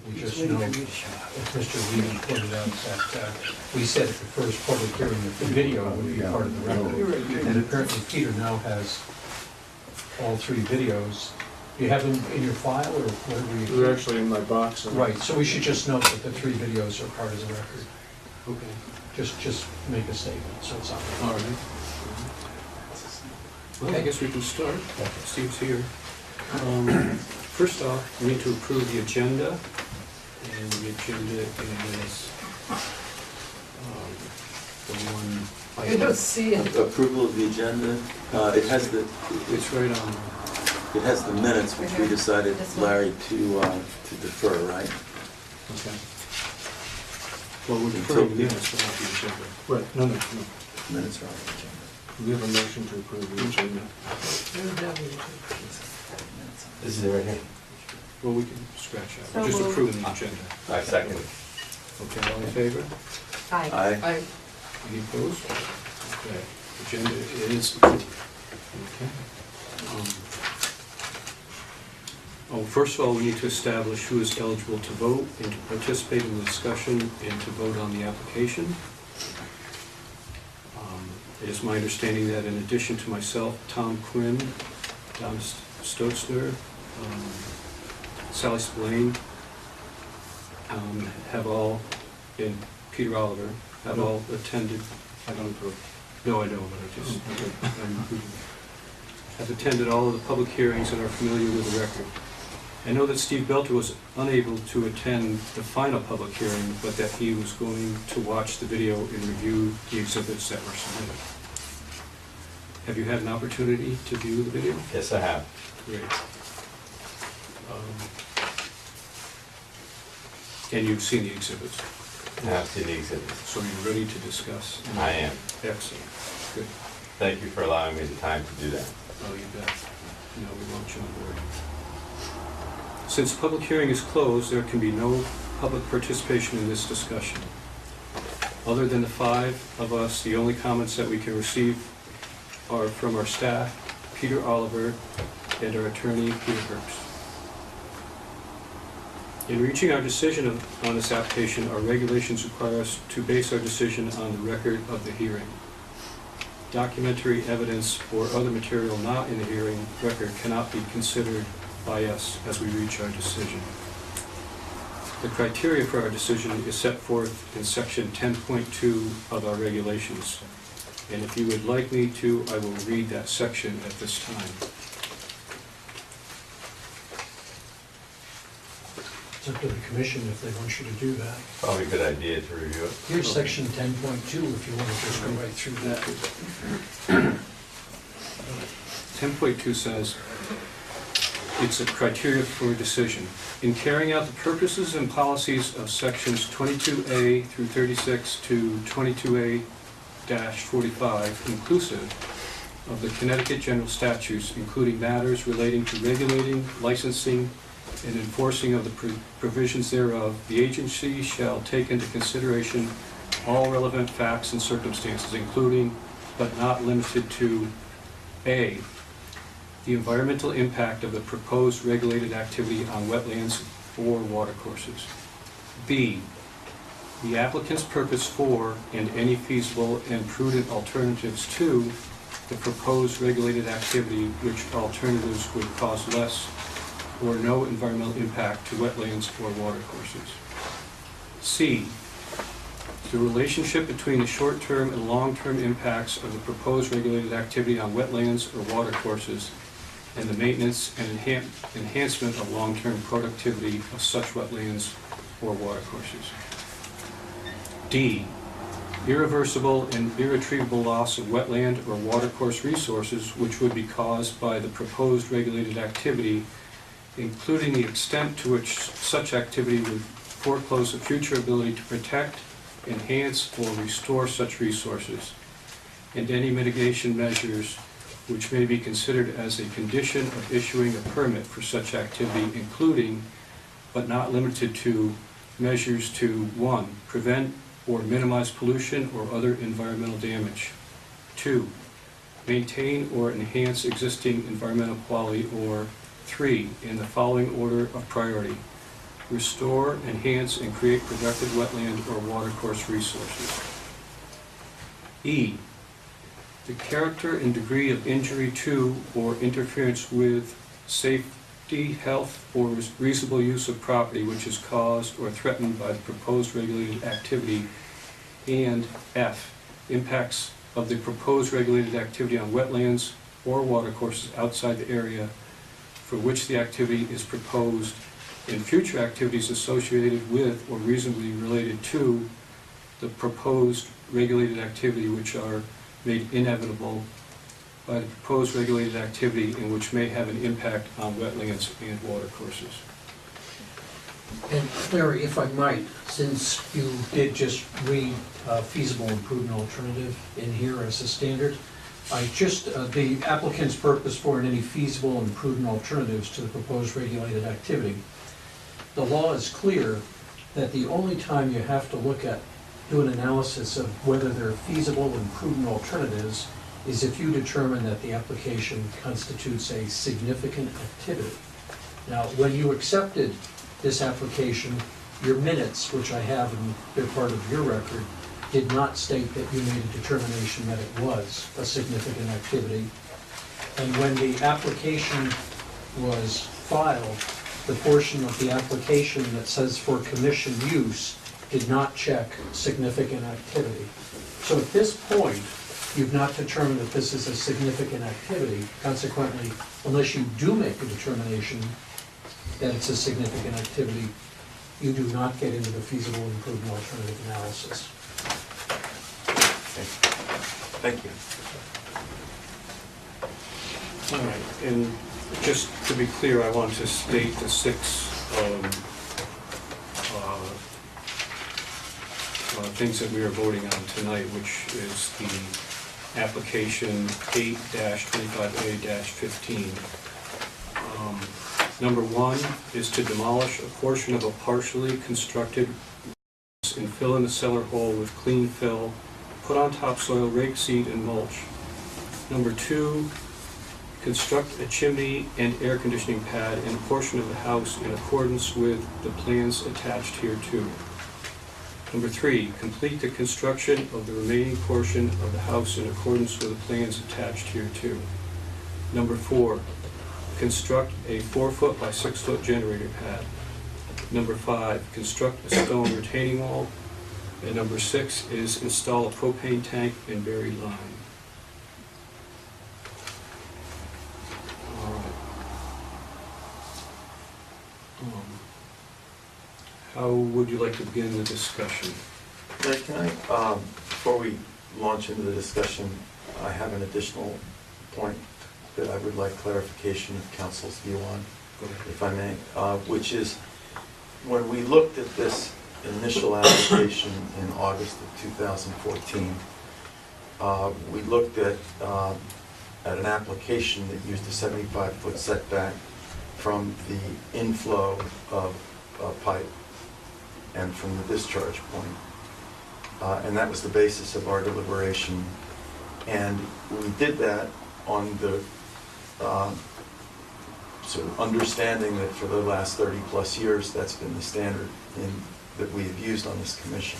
We just know, as Mr. Levy pointed out, that we said at the first public hearing that the video would be part of the record. And apparently Peter now has all three videos. Do you have them in your file or whatever you? They're actually in my box. Right, so we should just note that the three videos are part of the record. Okay. Just make a statement, so it's on. All right. Well, I guess we can start. Steve's here. First off, we need to approve the agenda, and the agenda is the one. I don't see it. Approval of the agenda, it has the, It's right on. it has the minutes, which we decided, Larry, to defer, right? Okay. Well, we're deferring the minutes, but not the agenda. Right, no. Minutes are on the agenda. We have a motion to approve the agenda. This is it right here. Well, we can scratch out. So We're just moved. approving the agenda. I second. Okay, all in favor? Aye. Aye. Any opposed? Okay, agenda is, okay. First of all, we need to establish who is eligible to vote and to participate in the discussion and to vote on the application. It is my understanding that in addition to myself, Tom Quinn, Don Stotzner, Sally Spillane, have all, and Peter Oliver, have all attended. I don't approve. No, I know, but I just, have attended all of the public hearings and are familiar with the record. I know that Steve Belter was unable to attend the final public hearing, but that he was going to watch the video and review the exhibits that were submitted. Have you had an opportunity to view the video? Yes, I have. Great. And you've seen the exhibits, I have seen the exhibits. so you're ready to discuss? I am. Excellent. Good. Thank you for allowing me the time to do that. Oh, you bet. No, we want you on board. Since the public hearing is closed, there can be no public participation in this discussion. Other than the five of us, the only comments that we can receive are from our staff, Peter Oliver, and our attorney, Peter Herbst. In reaching our decision on this application, our regulations require us to base our decision on the record of the hearing. Documentary evidence or other material not in the hearing record cannot be considered by us as we reach our decision. The criteria for our decision is set forth in section 10.2 of our regulations. And if you would like me to, I will read that section at this time. It's up to the commission if they want you to do that. Probably a good idea to review it. Here's section 10.2 if you want to just go right through that. 10.2 says, it's a criteria for a decision. In carrying out the purposes and policies of sections 22A through 36 to 22A-45, inclusive of the Connecticut General Statutes, including matters relating to regulating, licensing, and enforcing of the provisions thereof, the agency shall take into consideration all relevant facts and circumstances, including, but not limited to, A, the environmental impact of the proposed regulated activity on wetlands or watercourses. B, the applicant's purpose for and any feasible and prudent alternatives to the proposed regulated activity, which alternatives would cause less or no environmental impact to wetlands or watercourses. C, the relationship between the short-term and long-term impacts of the proposed regulated activity on wetlands or watercourses and the maintenance and enhancement of long-term productivity of such wetlands or watercourses. D, irreversible and irretrievable loss of wetland or watercourse resources which would be caused by the proposed regulated activity, including the extent to which such activity would foreclose the future ability to protect, enhance, or restore such resources, and any mitigation measures which may be considered as a condition of issuing a permit for such activity, including, but not limited to, measures to 1, prevent or minimize pollution or other environmental damage. 2, maintain or enhance existing environmental quality, or 3, in the following order of priority: restore, enhance, and create productive wetland or watercourse resources. E, the character and degree of injury to or interference with safety, health, or reasonable use of property which is caused or threatened by the proposed regulated activity. And F, impacts of the proposed regulated activity on wetlands or watercourses outside the area for which the activity is proposed, and future activities associated with or reasonably related to the proposed regulated activity which are made inevitable by the proposed regulated activity and which may have an impact on wetlands and watercourses. And Larry, if I might, since you did just read feasible improvement alternative in here as a standard, the applicant's purpose for any feasible improvement alternatives to the proposed regulated activity. The law is clear that the only time you have to do an analysis of whether they're feasible improvement alternatives is if you determine that the application constitutes a significant activity. Now, when you accepted this application, your minutes, which I have and they're part of your record, did not state that you made a determination that it was a significant activity. And when the application was filed, the portion of the application that says for commission use did not check significant activity. So at this point, you've not determined that this is a significant activity. Consequently, unless you do make a determination that it's a significant activity, you do not get into the feasible improvement alternative analysis. Thank you. All right, and just to be clear, I want to state the six things that we are voting on tonight, which is the application 8-25A-15. Number one is to demolish a portion of a partially constructed and fill in the cellar hole with clean fill, put on topsoil, rake seed, and mulch. Number two, construct a chimney and air conditioning pad in a portion of the house in accordance with the plans attached hereto. Number three, complete the construction of the remaining portion of the house in accordance with the plans attached hereto. Number four, construct a 4-foot by 6-foot generator pad. Number five, construct a stone retaining wall. And number six is install a propane tank and bury lime. All right. How would you like to begin the discussion? Larry, can I, before we launch into the discussion, I have an additional point that I would like clarification of council's view on, if I may, which is when we looked at this initial application in August of 2014, we looked at an application that used a 75-foot setback from the inflow of pipe and from the discharge point. And that was the basis of our deliberation. And we did that on the sort of understanding that for the last 30+ years, that's been the standard that we have used on this commission.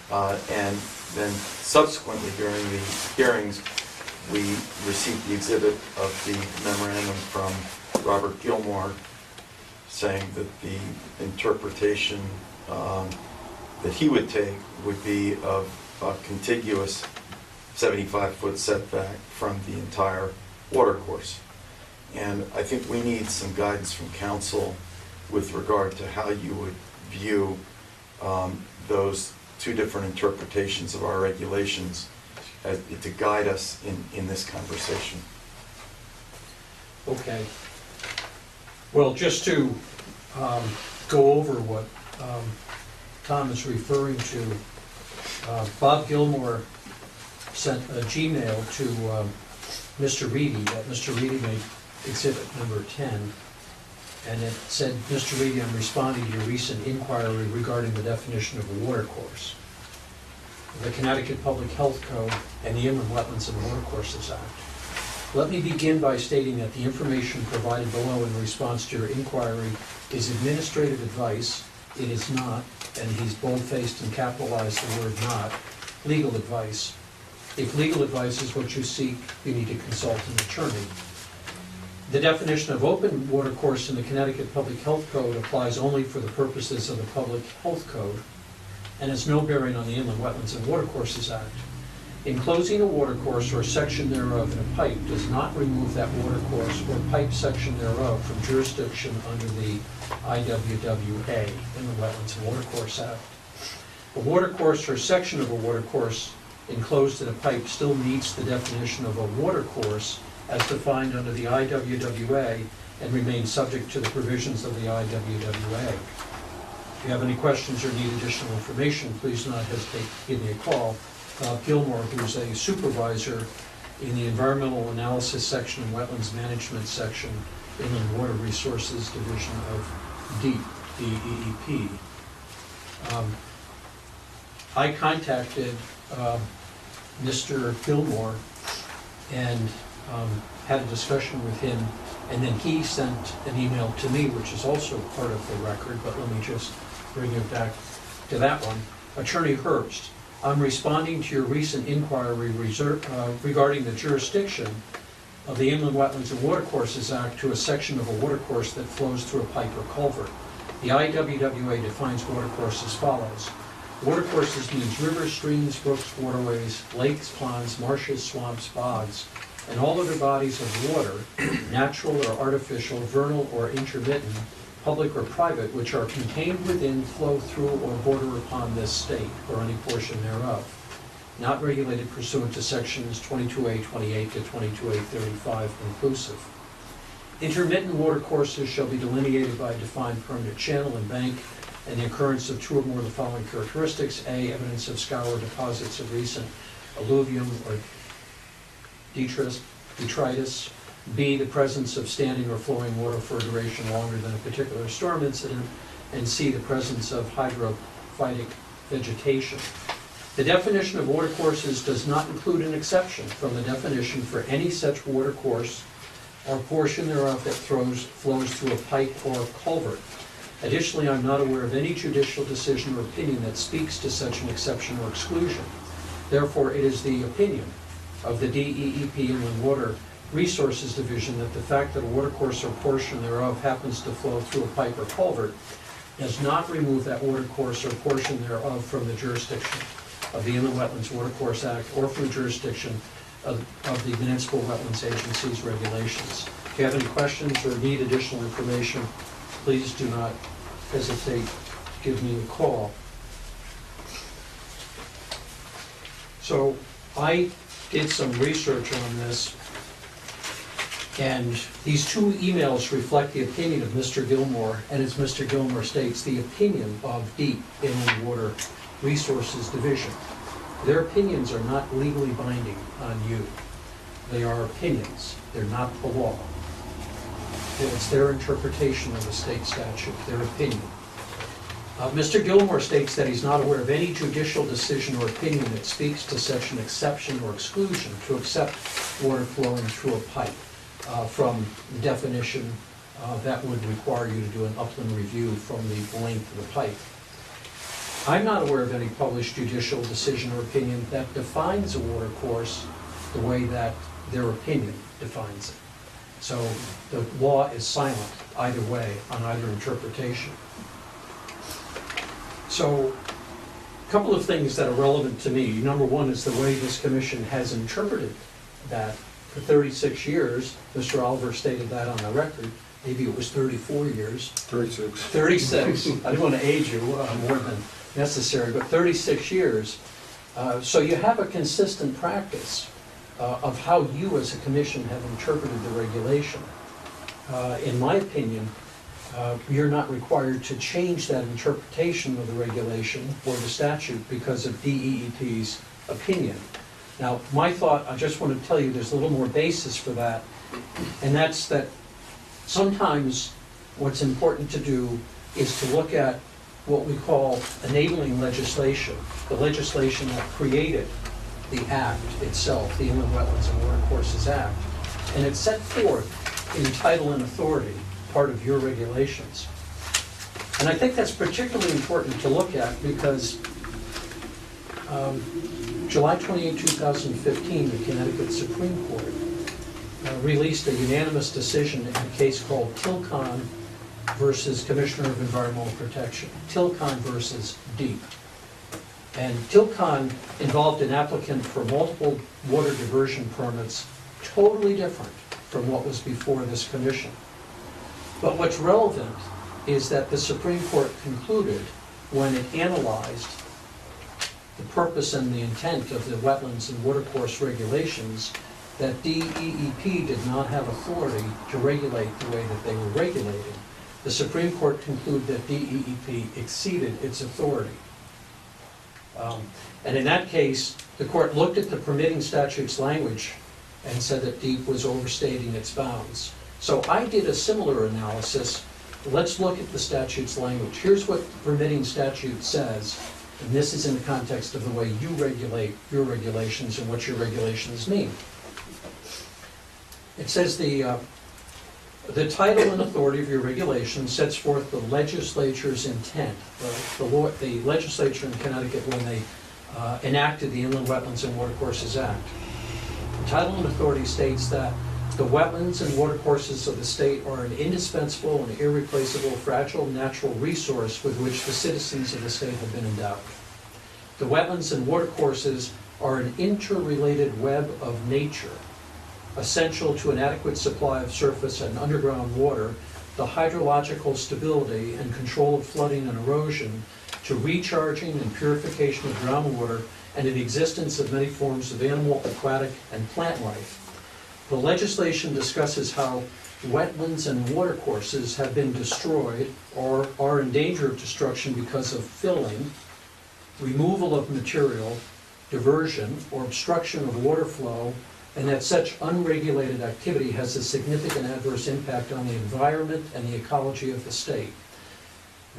And then subsequently during the hearings, we received the exhibit of the memorandum from Robert Gilmore saying that the interpretation that he would take would be of a contiguous 75-foot setback from the entire watercourse. And I think we need some guidance from council with regard to how you would view those two different interpretations of our regulations to guide us in this conversation. Okay. Well, just to go over what Tom is referring to, Bob Gilmore sent a Gmail to Mr. Reedy that Mr. Reedy made exhibit number 10, and it said, Mr. Reedy, I'm responding to your recent inquiry regarding the definition of a watercourse. The Connecticut Public Health Code and the Inland Wetlands and Watercourses Act Let me begin by stating that the information provided below in response to your inquiry is administrative advice. It is not, and he's bold-faced and capitalized the word not, legal advice. If legal advice is what you seek, you need to consult an attorney. The definition of open watercourse in the Connecticut Public Health Code applies only for the purposes of the Public Health Code and has no bearing on the Inland Wetlands and Watercourses Act. Enclosing a watercourse or section thereof in a pipe does not remove that watercourse or pipe section thereof from jurisdiction under the IWWA, Inland Wetlands and Watercourse Act. A watercourse or section of a watercourse enclosed in a pipe still meets the definition of a watercourse as defined under the IWWA and remains subject to the provisions of the IWWA. If you have any questions or need additional information, please do not hesitate to give me a call. Bob Gilmore, who's a supervisor in the Environmental Analysis Section and Wetlands Management Section, Inland Water Resources Division of DEEP, D-E-E-P. I contacted Mr. Gilmore and had a discussion with him, and then he sent an email to me, which is also part of the record, but let me just bring it back to that one. Attorney Herbst, I'm responding to your recent inquiry regarding the jurisdiction of the Inland Wetlands and Watercourses Act to a section of a watercourse that flows through a pipe or culvert. The IWWA defines watercourse as follows. Watercourses means rivers, streams, brooks, waterways, lakes, ponds, marshes, swamps, bogs, and all other bodies of water, natural or artificial, vernal or intermittent, public or private, which are contained within, flow through, or border upon this state, or any portion thereof, not regulated pursuant to sections 22A28 to 22A35 inclusive. Intermittent watercourses shall be delineated by a defined permanent channel and bank, and the occurrence of two or more of the following characteristics: A, evidence of scour deposits of recent alluvium or detritus; B, the presence of standing or flowing water for a duration longer than a particular storm incident; and C, the presence of hydrophytic vegetation. The definition of watercourses does not include an exception from the definition for any such watercourse or portion thereof that flows through a pipe or culvert. Additionally, I'm not aware of any judicial decision or opinion that speaks to such an exception or exclusion. Therefore, it is the opinion of the DEEP Inland Water Resources Division that the fact that a watercourse or portion thereof happens to flow through a pipe or culvert does not remove that watercourse or portion thereof from the jurisdiction of the Inland Wetlands Watercourse Act or from the jurisdiction of the Municipal Wetlands Agency's regulations. If you have any questions or need additional information, please do not hesitate to give me a call. So I did some research on this, and these two emails reflect the opinion of Mr. Gilmore, and as Mr. Gilmore states, the opinion of DEEP, Inland Water Resources Division. Their opinions are not legally binding on you. They are opinions. They're not the law. It's their interpretation of the state statute, their opinion. Mr. Gilmore states that he's not aware of any judicial decision or opinion that speaks to such an exception or exclusion to accept water flowing through a pipe from the definition that would require you to do an upland review from the length of the pipe. I'm not aware of any published judicial decision or opinion that defines a watercourse the way that their opinion defines it. So the law is silent either way on either interpretation. So a couple of things that are relevant to me. Number one is the way this commission has interpreted that. For 36 years, Mr. Oliver stated that on the record. Maybe it was 34 years. 36. 36. I didn't want to age you more than necessary, but 36 years. So you have a consistent practice of how you as a commission have interpreted the regulation. In my opinion, you're not required to change that interpretation of the regulation or the statute because of DEEP's opinion. Now, my thought, I just want to tell you there's a little more basis for that, and that's that sometimes what's important to do is to look at what we call enabling legislation, the legislation that created the Act itself, the Inland Wetlands and Watercourses Act, And it's set forth in title and authority, part of your regulations. And I think that's particularly important to look at because July 28, 2015, the Connecticut Supreme Court released a unanimous decision in a case called Tilcon versus Commissioner of Environmental Protection, Tilcon versus Deep. And Tilcon involved an applicant for multiple water diversion permits, totally different from what was before this commission. But what's relevant is that the Supreme Court concluded when it analyzed the purpose and the intent of the wetlands and watercourse regulations that DEEP did not have authority to regulate the way that they were regulating. The Supreme Court concluded that DEEP exceeded its authority. And in that case, the court looked at the permitting statute's language and said that DEEP was overstating its bounds. So I did a similar analysis. Let's look at the statute's language. Here's what the permitting statute says, and this is in the context of the way you regulate your regulations and what your regulations mean. It says the title and authority of your regulation sets forth the legislature's intent. The legislature in Connecticut, when they enacted the Inland Wetlands and Watercourses Act, the title and authority states that the wetlands and watercourses of the state are an indispensable and irreplaceable fragile natural resource with which the citizens of the state have been endowed. The wetlands and watercourses are an interrelated web of nature, essential to an adequate supply of surface and underground water, the hydrological stability and control of flooding and erosion, to recharging and purification of groundwater, and to the existence of many forms of animal, aquatic, and plant life. The legislation discusses how wetlands and watercourses have been destroyed or are in danger of destruction because of filling, removal of material, diversion, or obstruction of water flow, and that such unregulated activity has a significant adverse impact on the environment and the ecology of the state.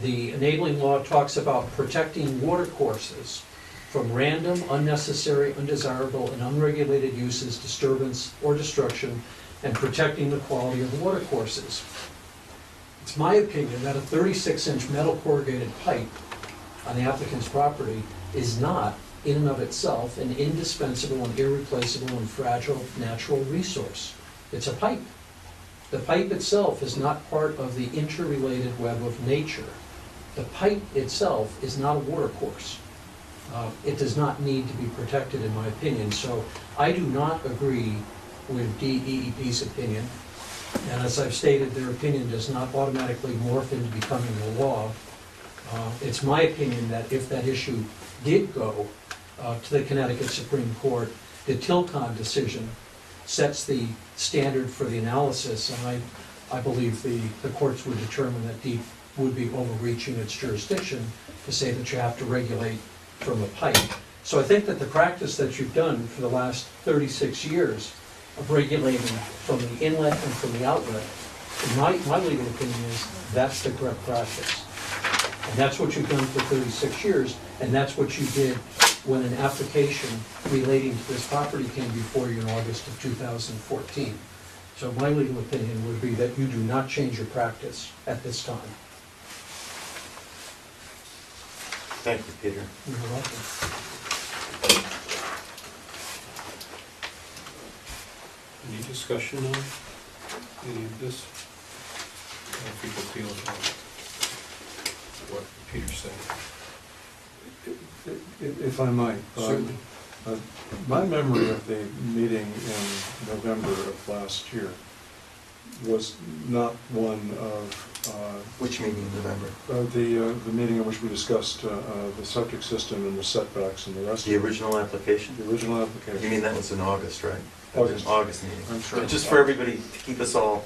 The enabling law talks about protecting watercourses from random, unnecessary, undesirable, and unregulated uses, disturbance, or destruction, and protecting the quality of the watercourses. It's my opinion that a 36-inch metal corrugated pipe on the applicant's property is not, in and of itself, an indispensable and irreplaceable and fragile natural resource. It's a pipe. The pipe itself is not part of the interrelated web of nature. The pipe itself is not a watercourse. It does not need to be protected, in my opinion. So I do not agree with DEEP's opinion. And as I've stated, their opinion does not automatically morph into becoming a law. It's my opinion that if that issue did go to the Connecticut Supreme Court, the Tilcon decision sets the standard for the analysis, and I believe the courts would determine that DEEP would be overreaching its jurisdiction to say that you have to regulate from a pipe. So I think that the practice that you've done for the last 36 years of regulating from the inlet and from the outlet, my legal opinion is that's the correct practice. And that's what you've done for 36 years, and that's what you did when an application relating to this property came before you in August of 2014. So my legal opinion would be that you do not change your practice at this time. Thank you, Peter. You're welcome. Any discussion on any of this? How people feel about what Peter said? If I might. Certainly. My memory of the meeting in November of last year was not one of Which meeting in November? the meeting in which we discussed the septic system and the setbacks and the rest The of it. original application? The original application. You mean that was in August, right? That was an August. August meeting. I'm sure. Just for everybody, to keep us all,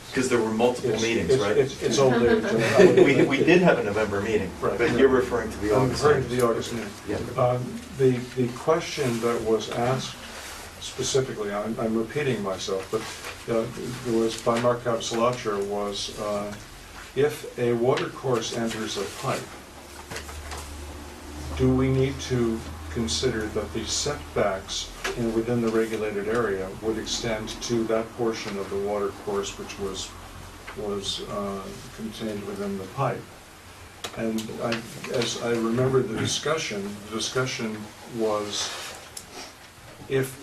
because there were multiple meetings, right? It's old age. We did have a November meeting, Right. but you're referring to the I'm August. referring to the August meeting. Yeah. The question that was asked specifically, I'm repeating myself, but it was by Mark Capsulacher, was if a water course enters a pipe, do we need to considered that the setbacks within the regulated area would extend to that portion of the water course which was contained within the pipe. And as I remember the discussion was if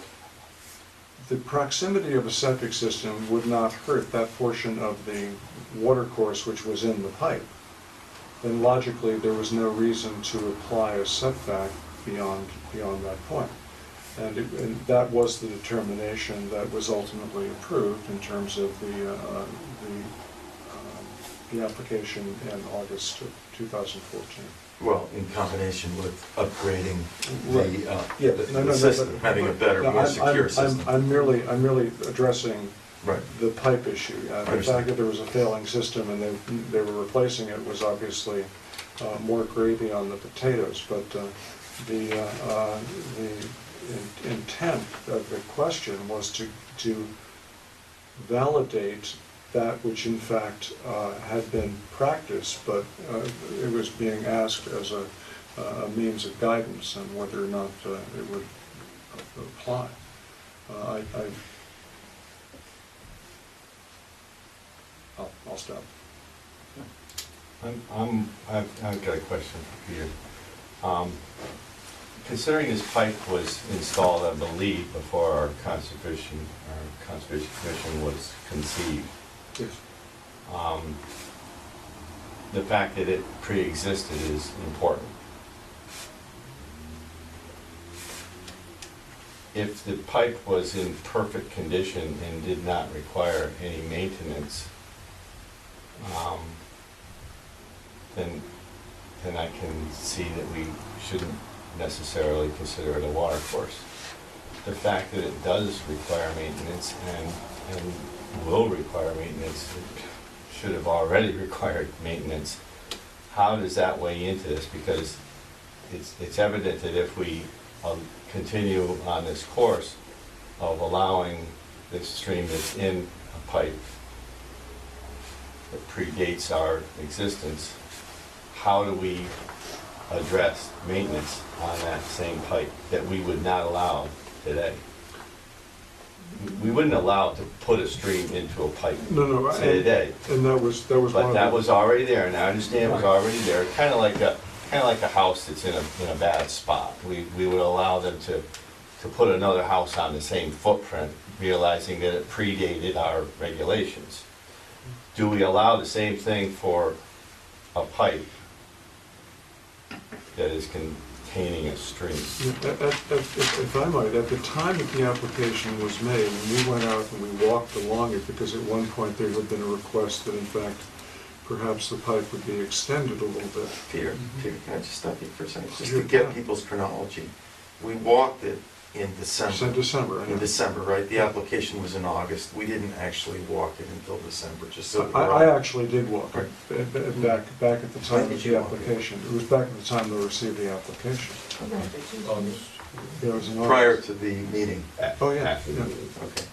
the proximity of a septic system would not hurt that portion of the water course which was in the pipe, then logically there was no reason to apply a setback beyond that point. And that was the determination that was ultimately approved in terms of the application in August of 2014. Well, in combination with upgrading Yeah, the system, having a better, more secure system. I'm merely addressing Right. the pipe issue. The Understand. fact that there was a failing system and they were replacing it was obviously more gravy on the potatoes, but the intent of the question was to validate that which in fact had been practiced, but it was being asked as a means of guidance on whether or not it would apply. I'll stop. I've got a question for Peter. Considering this pipe was installed, I believe, before our Conservation Commission was conceived, Yes. the fact that it pre-existed is important. If the pipe was in perfect condition and did not require any maintenance, then I can see that we shouldn't necessarily consider it a water course. The fact that it does require maintenance and will require maintenance, it should have already required maintenance. How does that weigh into this? Because it's evident that if we continue on this course of allowing this stream that's in a pipe that predates our existence, how do we address maintenance on that same pipe that we would not allow today? We wouldn't allow to put a stream into a pipe No, today. and that was one But of that the- was already there, and I understand it was already there, kind of like a house that's in a bad spot. We would allow them to put another house on the same footprint, realizing that it predated our regulations. Do we allow the same thing for a pipe that is containing a stream? If I might, at the time that the application was made, and we went out and we walked along it, because at one point there had been a request that in fact perhaps the pipe would be extended a little bit. Peter, can I just stop you for a second? Just Sure. to get people's chronology. We walked it in December. December, I know. In December, right? The application was in August. We didn't actually walk it until December, just so. I actually did walk it, Right. back at the time When of did the you walk it? application. It was back at the time they received the application. August. Yeah, it was in Prior August. to the meeting. Oh, yeah, After the yeah. meeting. Okay.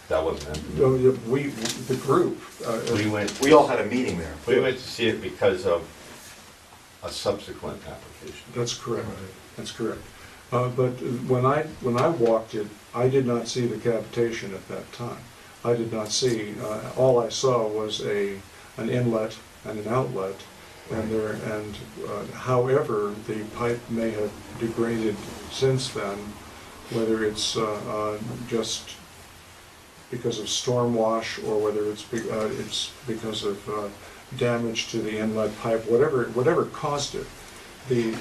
That wasn't it. No, yeah, the group. We We all had a meeting there. went to see it because of a subsequent application. That's correct, that's correct. But when I walked it, I did not see the cavitation at that time. I did not see, all I saw was an inlet and an outlet, and however, the pipe may have degraded since then, whether it's just because of storm wash or whether it's because of damage to the inlet pipe, whatever caused it. The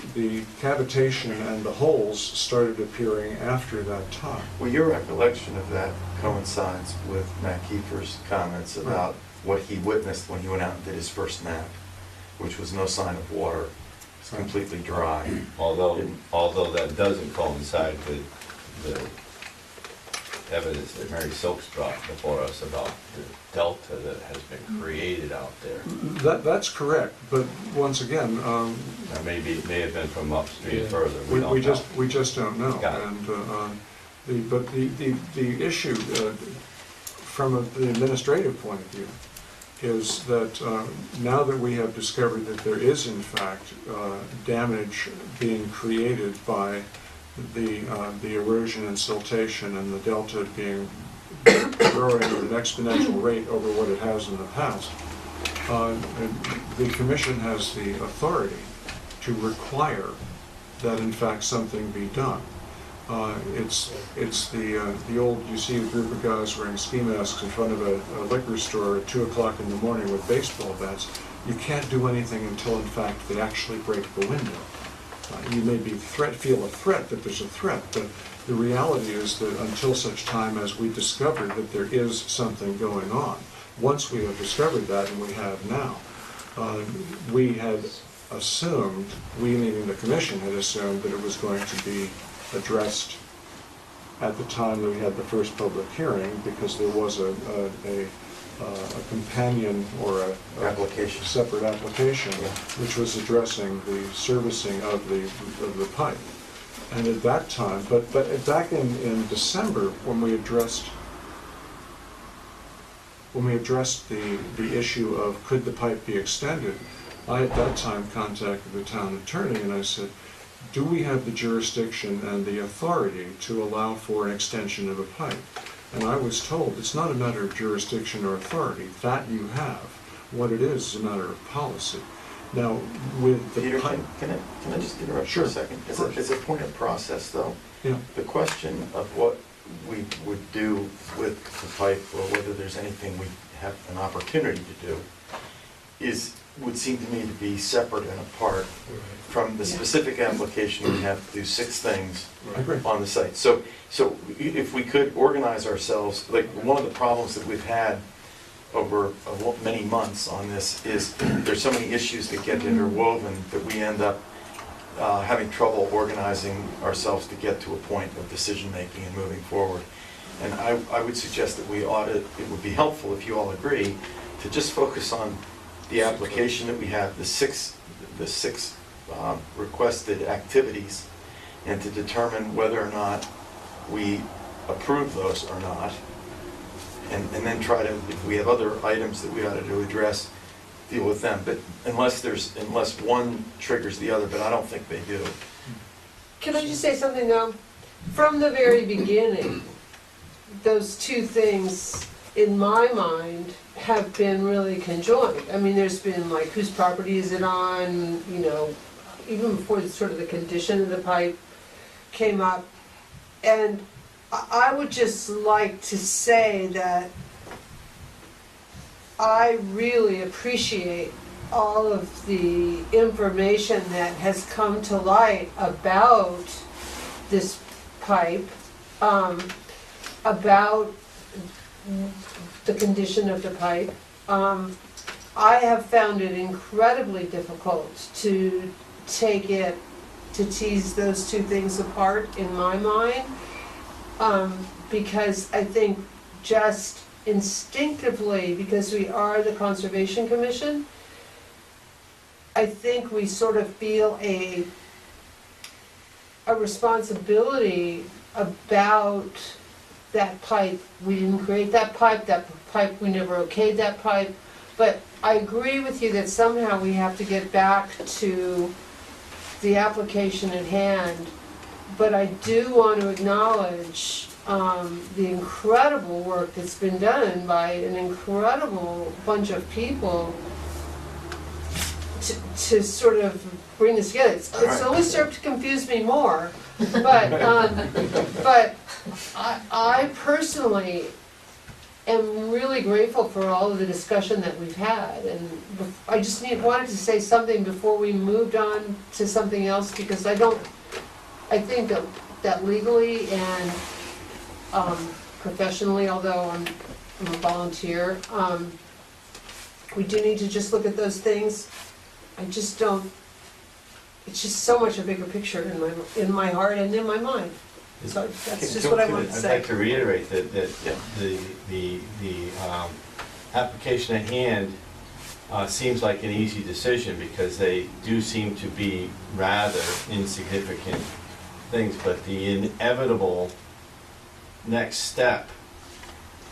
cavitation and the holes started appearing after that time. Well, your recollection of that coincides with Matt Kiefer's comments about what he witnessed when he went out and did his first map, which was no sign of water. It's completely dry. Although that doesn't coincide with the evidence that Mary Silks brought before us about the delta that has been created out there. That's correct, but once again, Or maybe it may have been from upstream further, we don't know. we just don't know. Got it. And the issue from the administrative point of view is that now that we have discovered that there is in fact damage being created by the erosion and siltation and the delta being growing at an exponential rate over what it has in the past, and the commission has the authority to require that in fact something be done. It's the old, you see a group of guys wearing ski masks in front of a liquor store at 2 o'clock in the morning with baseball bats. You can't do anything until in fact they actually break the window. You may feel a threat, that there's a threat, but the reality is that until such time as we discover that there is something going on, once we have discovered that, and we have now, we had assumed, we meaning the commission had assumed, that it was going to be addressed at the time that we had the first public hearing, because there was a companion or a Application. separate application, Yeah. which was addressing the servicing of the pipe. And at that time, but back in December, when we addressed the issue of could the pipe be extended, I at that time contacted the town attorney and I said, do we have the jurisdiction and the authority to allow for an extension of a pipe? And I was told it's not a matter of jurisdiction or authority, that you have. What it is a matter of policy. Now, with the Peter, pipe... can I just interrupt Sure, for a second? of course. As a point of process, though, Yeah. the question of what we would do with the pipe, or whether there's anything we have an opportunity to do, would seem to me to be separate and apart from the specific application. We have to do 6 things I agree. on the site. So if we could organize ourselves, like one of the problems that we've had over many months on this is there's so many issues that get interwoven that we end up having trouble organizing ourselves to get to a point of decision-making and moving forward. And I would suggest that it would be helpful, if you all agree, to just focus on the application that we have, the six requested activities, and to determine whether or not we approve those or not. And then try to, if we have other items that we ought to address, deal with them. But unless one triggers the other, but I don't think they do. Can I just say something though? From the very beginning, those 2 things, in my mind, have been really conjoined. I mean, there's been like, whose property is it on, you know, even before the condition of the pipe came up. And I would just like to say that I really appreciate all of the information that has come to light about this pipe, about the condition of the pipe. I have found it incredibly difficult to tease those 2 things apart in my mind, because I think just instinctively, because we are the Conservation Commission, I think we sort of feel a responsibility about that pipe. We didn't create that pipe, we never okayed that pipe. But I agree with you that somehow we have to get back to the application at hand. But I do want to acknowledge the incredible work that's been done by an incredible bunch of people to sort of bring this together. It's only served to confuse me more, but I personally am really grateful for all of the discussion that we've had, and I just wanted to say something before we moved on to something else, because I think that legally and professionally, although I'm a volunteer, we do need to just look at those things. I just don't, it's just so much a bigger picture in my heart and in my mind. So that's just what I wanted to I'd say. like to reiterate that the application at hand seems like an easy decision, because they do seem to be rather insignificant things, but the inevitable next step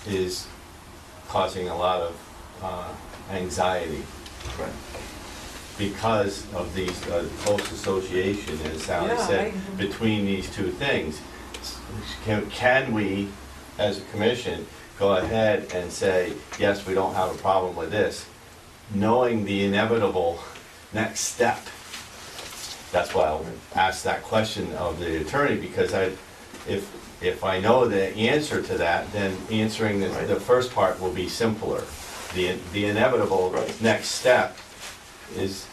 is causing a lot of anxiety. Right. because of these close association, as Sally said, between these two things. Can we, as a commission, go ahead and say, yes, we don't have a problem with this, knowing the inevitable next step? That's why I'll ask that question of the attorney, because if I know the answer to that, then answering the first part will be simpler. The inevitable next step is,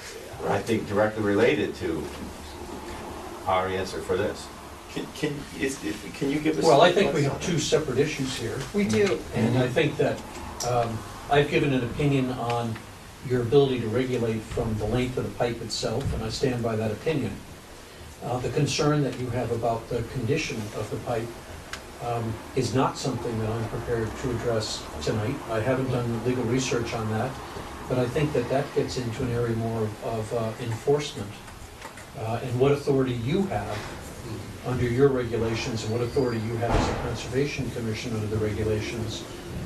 I think, directly related to our answer for this. Can you give us? Well, I think we have two separate issues here. We do. And I think that I've given an opinion on your ability to regulate from the length of the pipe itself, and I stand by that opinion. The concern that you have about the condition of the pipe is not something that I'm prepared to address tonight. I haven't done legal research on that, but I think that that gets into an area more of enforcement and what authority you have under your regulations and what authority you have as a Conservation Commission under the regulations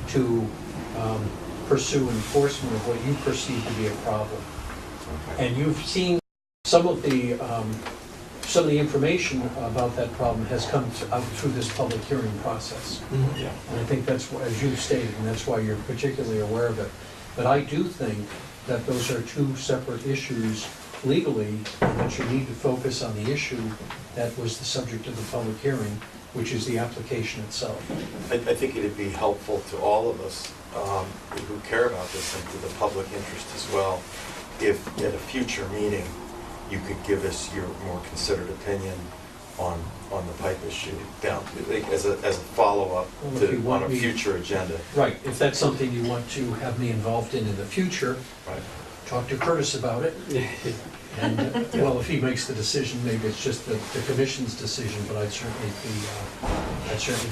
to pursue enforcement of what you perceive to be a problem. And you've seen some of the information about that problem has come out through this public hearing process. Yeah. And I think that's, as you've stated, and that's why you're particularly aware of it. But I do think that those are two separate issues legally, and that you need to focus on the issue that was the subject of the public hearing, which is the application itself. I think it'd be helpful to all of us who care about this and to the public interest as well, if at a future meeting you could give us your more considered opinion on the pipe issue down as a follow-up on a future agenda. Right, if that's something you want to have me involved in the future, Right. talk to Curtis about it. And, well, if he makes the decision, maybe it's just the commission's decision, but I'd certainly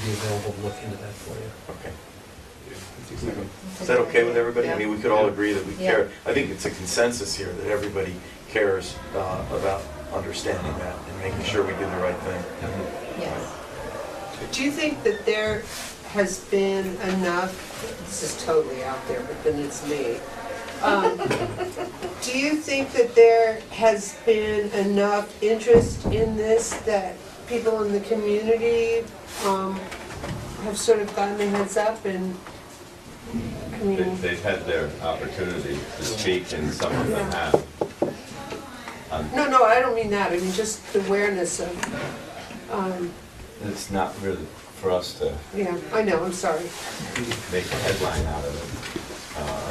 be available to look into that for you. Okay. Yeah, Is that okay with everybody? I mean, we could all agree that we Yeah. care. I think it's a consensus here that everybody cares about understanding that and making sure we do the right thing. Yes. Do you think that there has been enough, this is totally out there, but then it's me. Do you think that there has been enough interest in this that people in the community have sort of gotten their heads up and, I mean, They've had their opportunity to speak, and some of them have. no, I don't mean that, I mean just the awareness of, It's not really for us to yeah, I know, I'm sorry. make a headline out of it.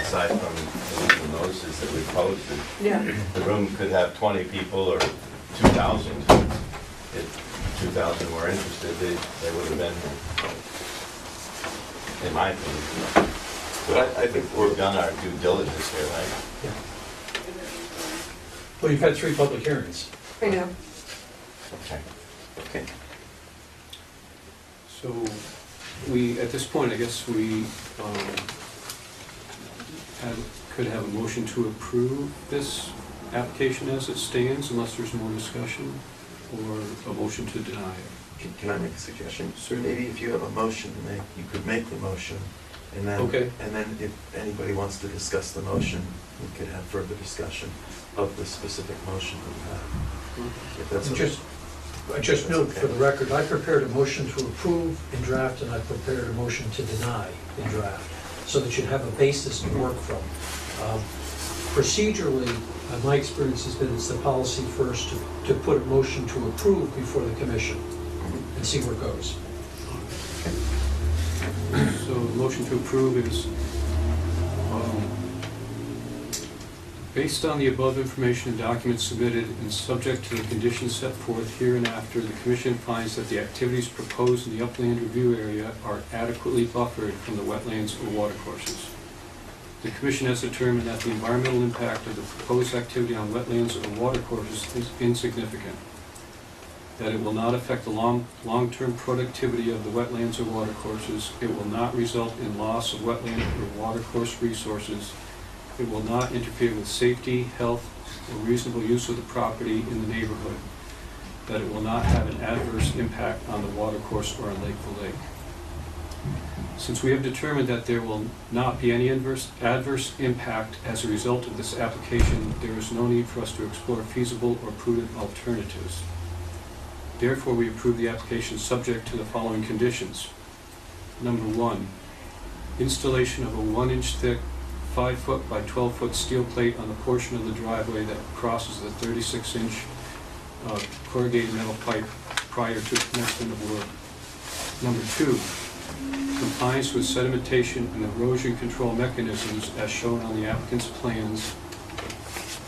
Aside from the legal notices that we posted, Yeah, the room could have 20 people or 2,000. If 2,000 were interested, they would have been, in my opinion. But I think We've done our due diligence here, right? Yeah. Well, you've had 3 public hearings. I know. Okay. Okay. So we, at this point, I guess we could have a motion to approve this application as it stands, unless there's more discussion, or a motion to deny it. Can I make a suggestion? Certainly. Maybe if you have a motion to make, you could make the motion, and then, Okay. and then if anybody wants to discuss the motion, we could have further discussion of the specific motion that we have. If that's okay. Just note for the record, I prepared a motion to approve in draft, and I prepared a motion to deny in draft, so that you'd have a basis to work from. Procedurally, my experience has been it's the policy first to put a motion to approve before the commission and see where it goes. So the motion to approve is, based on the above information and documents submitted and subject to the conditions set forth hereinafter, the Commission finds that the activities proposed in the upland review area are adequately buffered from the wetlands or watercourses. The Commission has determined that the environmental impact of the proposed activity on wetlands or watercourses is insignificant, that it will not affect the long-term productivity of the wetlands or watercourses, it will not result in loss of wetland or watercourse resources, it will not interfere with safety, health, or reasonable use of the property in the neighborhood, that it will not have an adverse impact on the watercourse or on Lakeville Lake. Since we have determined that there will not be any adverse impact as a result of this application, there is no need for us to explore feasible or prudent alternatives. Therefore, we approve the application subject to the following conditions. Number 1, installation of a 1-inch thick, 5-foot by 12-foot steel plate on the portion of the driveway that crosses the 36-inch corrugated metal pipe prior to commencement of work. Number 2, compliance with sedimentation and erosion control mechanisms as shown on the applicant's plans.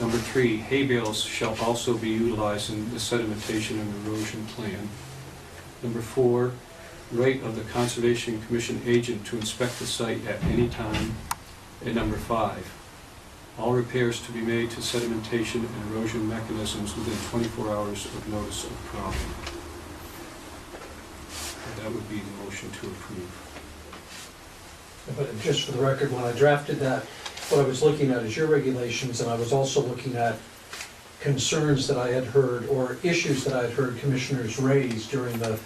Number 3, hay bales shall also be utilized in the sedimentation and erosion plan. Number 4, right of the Conservation Commission agent to inspect the site at any time. And number 5, all repairs to be made to sedimentation and erosion mechanisms within 24 hours of notice of problem. And that would be the motion to approve. But just for the record, when I drafted that, what I was looking at is your regulations, and I was also looking at concerns that I had heard, or issues that I had heard commissioners raise during the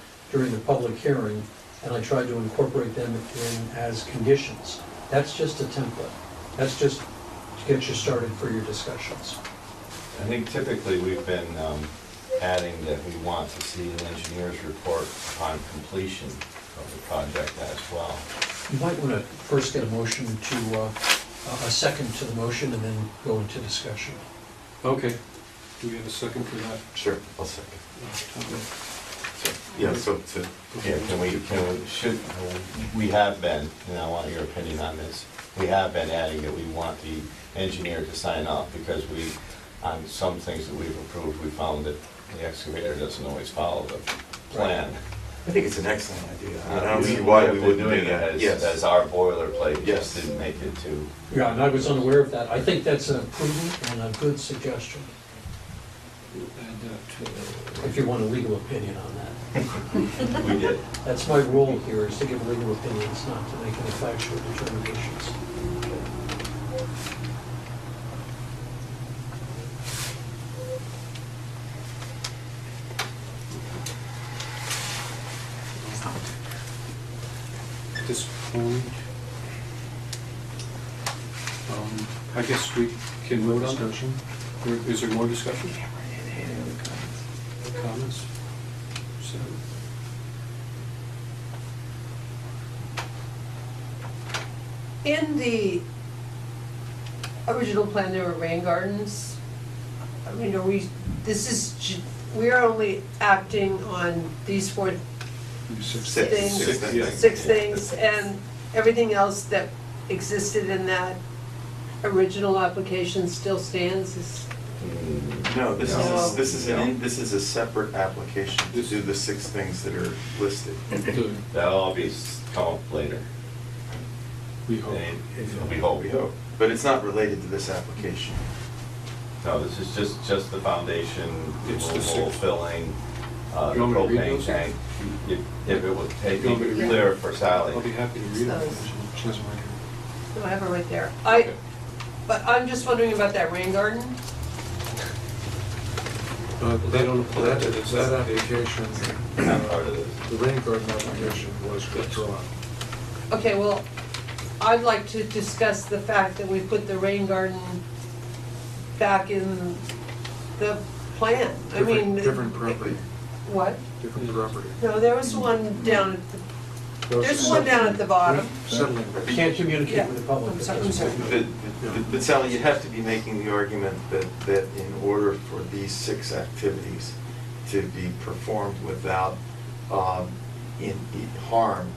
public hearing, and I tried to incorporate them in as conditions. That's just a template. That's just to get you started for your discussions. I think typically we've been adding that we want to see an engineer's report upon completion of the project as well. You might want to first get a motion to, a second to the motion, and then go into discussion. Okay. Do we have a second for that? Sure, I'll second. Tom? Yeah, so Yeah, we have been, and I want your opinion on this, we have been adding that we want the engineer to sign off because on some things that we've approved, we found that the excavator doesn't always follow the plan. I think it's an excellent idea. I don't see why we wouldn't do doing it that. as, Yes. as our boilerplate, Yes. just didn't make it to. Yeah, and I was unaware of that. I think that's a prudent and a good suggestion, We'll add that to if you want a legal opinion on that. We did. That's my role here, is to give legal opinions, not to make any factual determinations. At this point, I guess we can vote on that. Discussion? Is there more discussion? Comments? So, In the original plan, there were rain gardens. I mean, we are only acting on these four Six things, things. 6 things, and everything else that existed in that original application still stands? No, this No. this is a separate application to do the 6 things that are listed. That'll all be come up later. We hope. We hope. We hope, but it's not related to this application. No, this is just the foundation, It's the removal, six. filling, the You want me to read propane those? tank. If it would take You want me to me read clear them? for Sally. I'll be happy to read it. She doesn't like it. No, I have it right there. Okay. But I'm just wondering about that rain garden. They don't apply That to this. application, Not part of this. the rain garden application was withdrawn. Okay, well, I'd like to discuss the fact that we put the rain garden back in the plan. I mean. Different property, What? different property. No, there was one down at there's one down at the bottom. Settling. Can't communicate Yeah. with the public. I'm at sorry, this I'm sorry. point. But Sally, you have to be making the argument that in order for these 6 activities to be performed without harm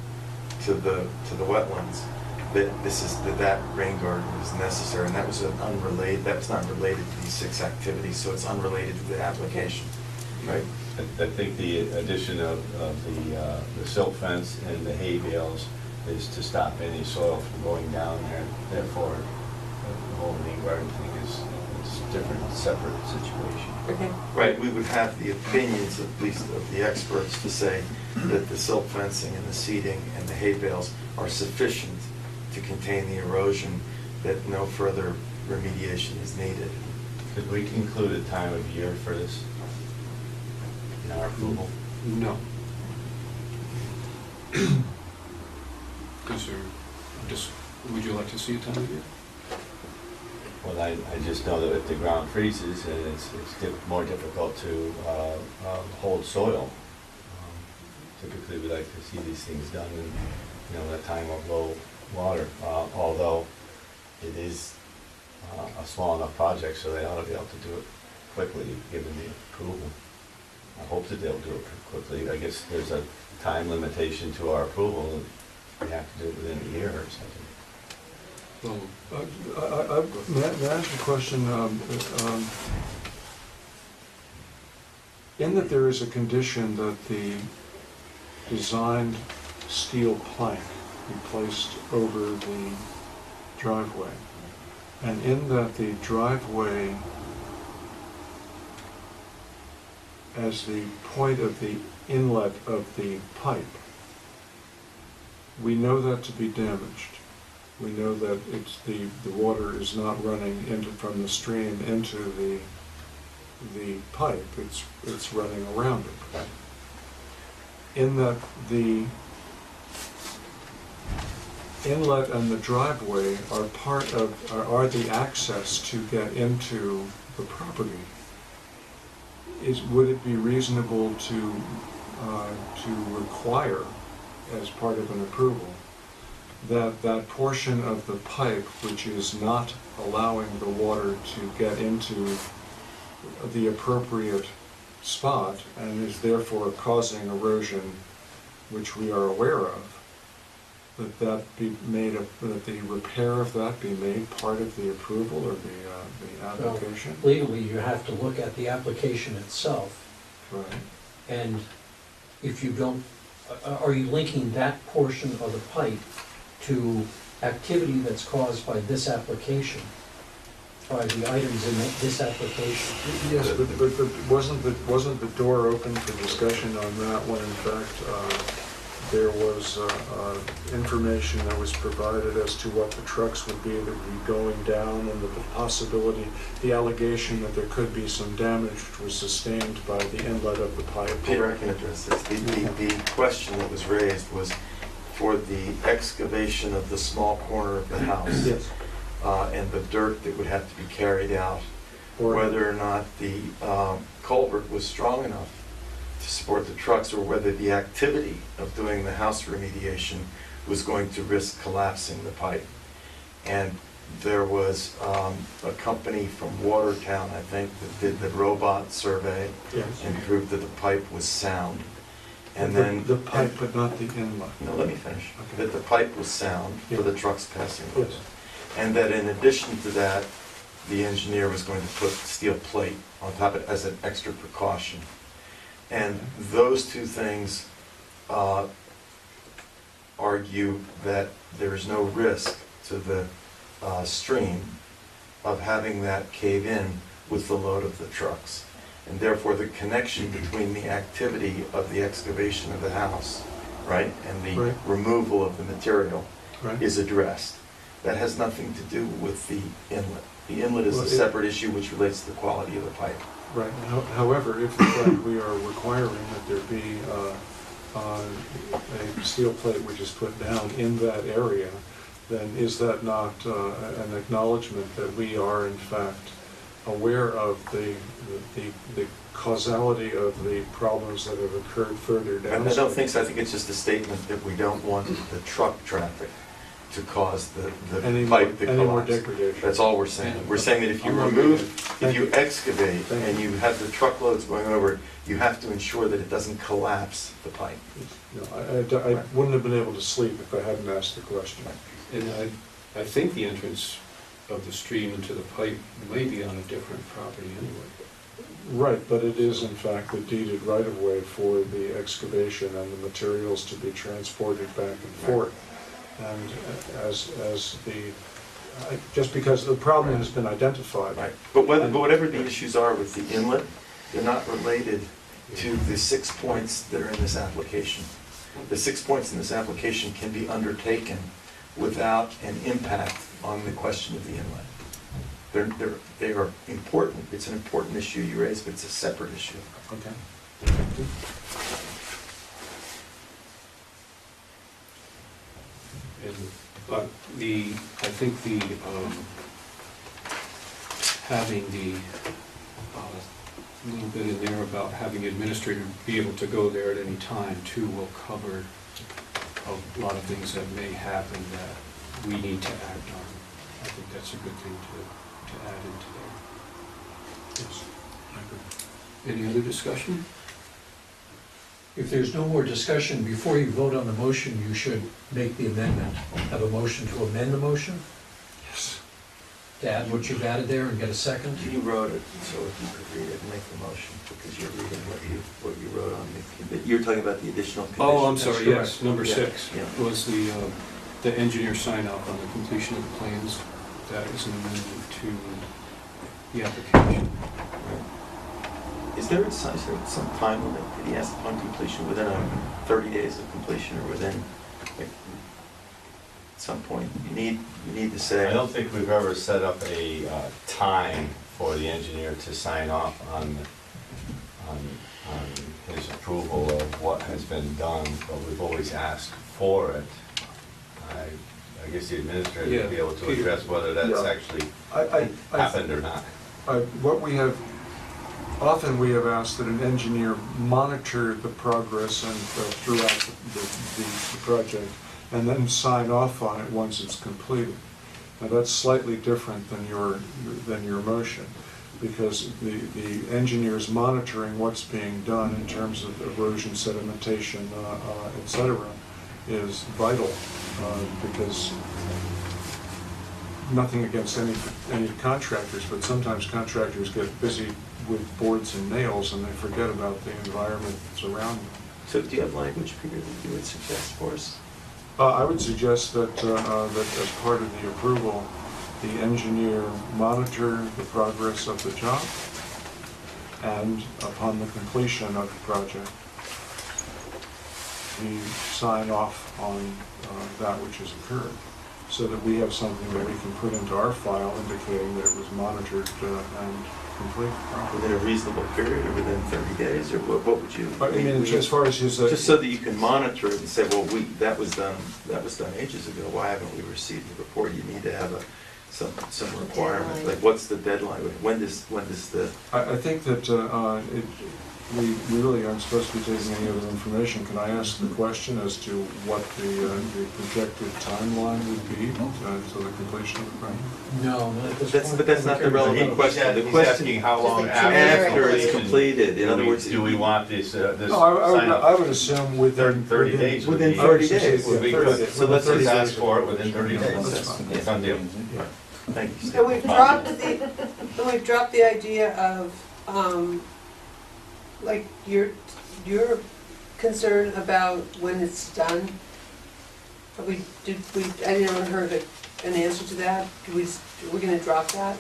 to the wetlands, that rain garden is necessary, and that was not related to these 6 activities, so it's unrelated to the application, right? I think the addition of the silt fence and the hay bales is to stop any soil from going down there. Therefore, the whole rain garden thing is a different, separate situation. Okay. Right, we would have the opinions, at least of the experts, to say that the silt fencing and the seeding and the hay bales are sufficient to contain the erosion, that no further remediation is needed. Could we include a time of year for this in our approval? No. would you like to see a time of year? Well, I just know that if the ground freezes and it's more difficult to hold soil. Typically, we like to see these things done in, a time of low water, although it is a small enough project, so they ought to be able to do it quickly, given the approval. I hope that they'll do it quickly. I guess there's a time limitation to our approval. We have to do it within a year or something. Well, May I ask a question? In that there is a condition that the designed steel plank be placed over the driveway, and in that the driveway, as the point of the inlet of the pipe, we know that to be damaged. We know that the water is not running from the stream into the pipe, it's running around it. In that the inlet and the driveway are the access to get into the property. Would it be reasonable to require, as part of an approval, that portion of the pipe which is not allowing the water to get into the appropriate spot and is therefore causing erosion, which we are aware of, that the repair of that be made part of the approval or the application? Well, legally, you have to look at the application itself, Right. and if you don't, are you linking that portion of the pipe to activity that's caused by this application, by the items in this application? Yes, but wasn't the door open for discussion on that when in fact there was information that was provided as to what the trucks would be that would be going down, and the possibility, the allegation that there could be some damage which was sustained by the inlet of the pipe? Peter, I can address this. The question that was raised was for the excavation of the small corner of the house. Yes. And the dirt that would have to be carried out, whether or not the culvert was strong enough to support the trucks, or whether the activity of doing the house remediation was going to risk collapsing the pipe. And there was a company from Watertown, I think, that did the robot survey Yes. and proved that the pipe was sound. And The- then the pipe, but not the inlet. No, let me finish. Okay. That the pipe was sound Yeah. for the trucks passing Yes. over. And that in addition to that, the engineer was going to put steel plate on top of it as an extra precaution. And those two things argue that there is no risk to the stream of having that cave in with the load of the trucks. And therefore, the connection between the activity of the excavation of the house, right, and the Right. removal of the material Right. is addressed. That has nothing to do with the inlet. The inlet is Well, a separate issue which relates to the quality of the pipe. Right. However, if in fact we are requiring that there be a steel plate which is put down in that area, then is that not an acknowledgement that we are in fact aware of the causality of the problems that have occurred further down? I don't think so. I think it's just a statement that we don't want the truck traffic to cause the pipe to Any more collapse. degradation? That's all we're saying. We're saying that if you if you excavate Thank and you. you have the truckloads going over it, you have to ensure that it doesn't collapse the pipe. No, I wouldn't have been able to sleep if I hadn't asked the question. and I think the entrance of the stream into the pipe may be on a different property anyway. Right, but it is in fact the deeded right-of-way for the excavation and the materials to be transported back and forth. And just because the problem has been identified. Right. But whatever the issues are with the inlet, they're not related to the 6 points that are in this application. The 6 points in this application can be undertaken without an impact on the question of the inlet. They are important. It's an important issue you raised, but it's a separate issue. Okay. But I think having the little bit in there about having administrator be able to go there at any time too will cover a lot of things that may happen that we need to act on. I think that's a good thing to add into there. Yes, I agree. Any other discussion? If there's no more discussion, before you vote on the motion, you should make the amendment. Have a motion to amend the motion, Yes. to add what you've added there and get a second. You wrote it, so if you could read it and make the motion, because you're reading what you wrote on the, you're talking about the additional condition. Oh, I'm sorry, yes, number Yeah, 6 yeah. was the engineer sign off on the completion of the plans. That is an amendment to the application. Is there some time limit that he has upon completion, within 30 days of completion, or within, like, at some point? You need to say. I don't think we've ever set up a time for the engineer to sign off on his approval of what has been done, but we've always asked for it. I guess the administrator would be able to Peter. address whether that's Yeah. actually I happened or not. What we have, often we have asked that an engineer monitor the progress and throughout the project, and then sign off on it once it's completed. Now, that's slightly different than your motion, because the engineer's monitoring what's being done in terms of erosion, sedimentation, et cetera, is vital, because nothing against any contractors, but sometimes contractors get busy with boards and nails and they forget about the environment that's around them. So do you have language, Peter, that you would suggest for us? I would suggest that as part of the approval, the engineer monitor the progress of the job, and upon the completion of the project, we sign off on that which has occurred, so that we have something that we can put into our file indicating that it was monitored and completed. Within a reasonable period, or within 30 days, or what would you? I mean, as far as his... Just so that you can monitor it and say, well, that was done ages ago, why haven't we received the report? You need to have some requirement, Deadline. like what's the deadline? When does the, I think that we really aren't supposed to be taking any other information. Can I ask the question as to what the projected timeline would be to the completion of the project? No, not at this point. but that's not the relevant question. The He's question asking how long Just like after it's completion completed, in other words. do we want this No, sign I off? would assume within... 30 days would Within be- 30 days. Would be Yeah, 30 good. days. So let's Within just 30 ask days. for it within 30 days. That's fine. It's done deal. Thank you, And Steve. we've dropped the idea of, like, your concern about when it's done. I didn't heard an answer to that. We're gonna drop that?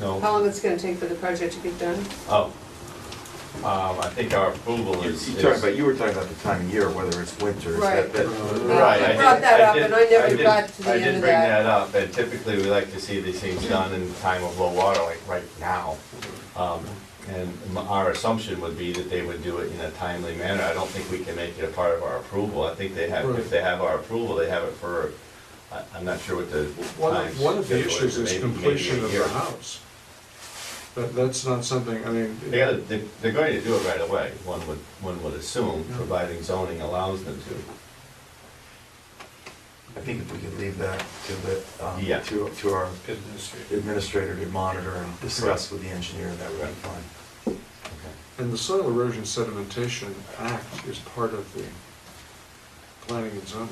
How No. long it's gonna take for the project to get done? Oh. I think our approval is... You were talking about the time of year, whether it's winter. Right. Right. I brought that up, and I never got to the I end did of bring that. that up, and typically we like to see these things done in time of low water, like right now. And our assumption would be that they would do it in a timely manner. I don't think we can make it a part of our approval. I think they have, if they have our approval, they have it for, I'm not sure what the time One of the schedule issues is maybe completion a of year. the house. That's not something, I mean... They're going to do it right away, one would assume, providing zoning allows them to. I think if we could leave that Yeah. to our Administrator. administrator to monitor and discuss with the engineer, that would be fine. Okay. And the Soil Erosion Sedimentation Act is part of the planning and zoning.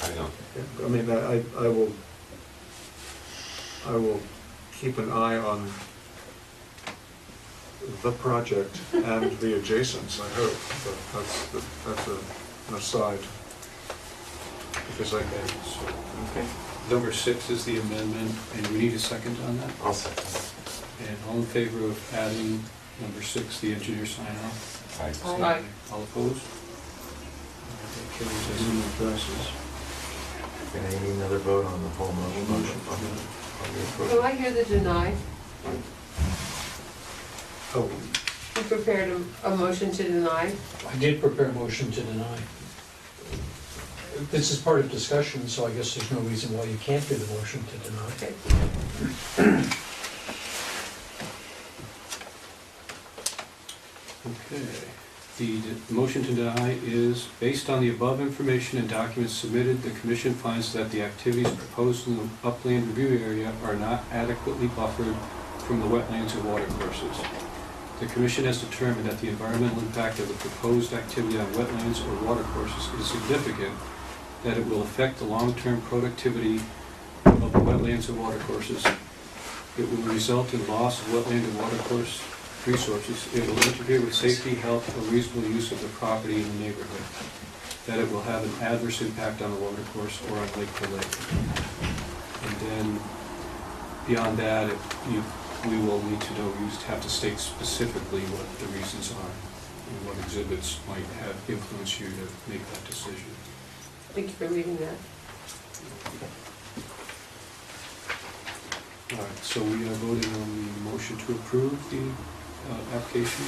I know. I mean, I will keep an eye on the project and the adjacents, I hope, but that's an aside. Because Okay. Number 6 is the amendment, and we need a second on that? I'll second. And all in favor of adding number 6, the engineer sign off? Right. Aye. All opposed? That carries as passes. And I need another vote on the whole motion. on the Can approval. I hear the deny? Oh, You prepared a motion to deny? I did prepare a motion to deny. this is part of discussion, so I guess there's no reason why you can't do the motion to deny. Okay. Okay. The motion to deny is, based on the above information and documents submitted, the commission finds that the activities proposed in the upland review area are not adequately buffered from the wetlands and watercourses. The commission has determined that the environmental impact of the proposed activity on wetlands or watercourses is significant, that it will affect the long-term productivity of the wetlands and watercourses. It will result in loss of wetland and watercourse resources. It will interfere with safety, health, or reasonable use of the property in the neighborhood. That it will have an adverse impact on the watercourse or on lake to lake. And then beyond that, we will need to know, you have to state specifically what the reasons are and what exhibits might have influenced you to make that decision. Thank you for reading that. All right, so we are voting on the motion to approve the application.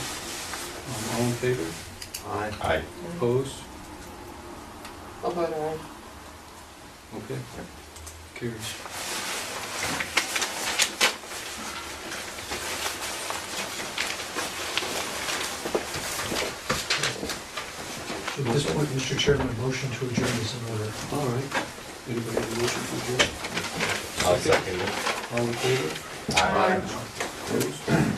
All in favor? Aye. Opposed? I'll vote aye. Okay. Carries. At this point, Mr. Chairman, a motion to adjourn is in order. All right. Anybody have a motion to adjourn? I'll second it. All in favor? Aye. Opposed?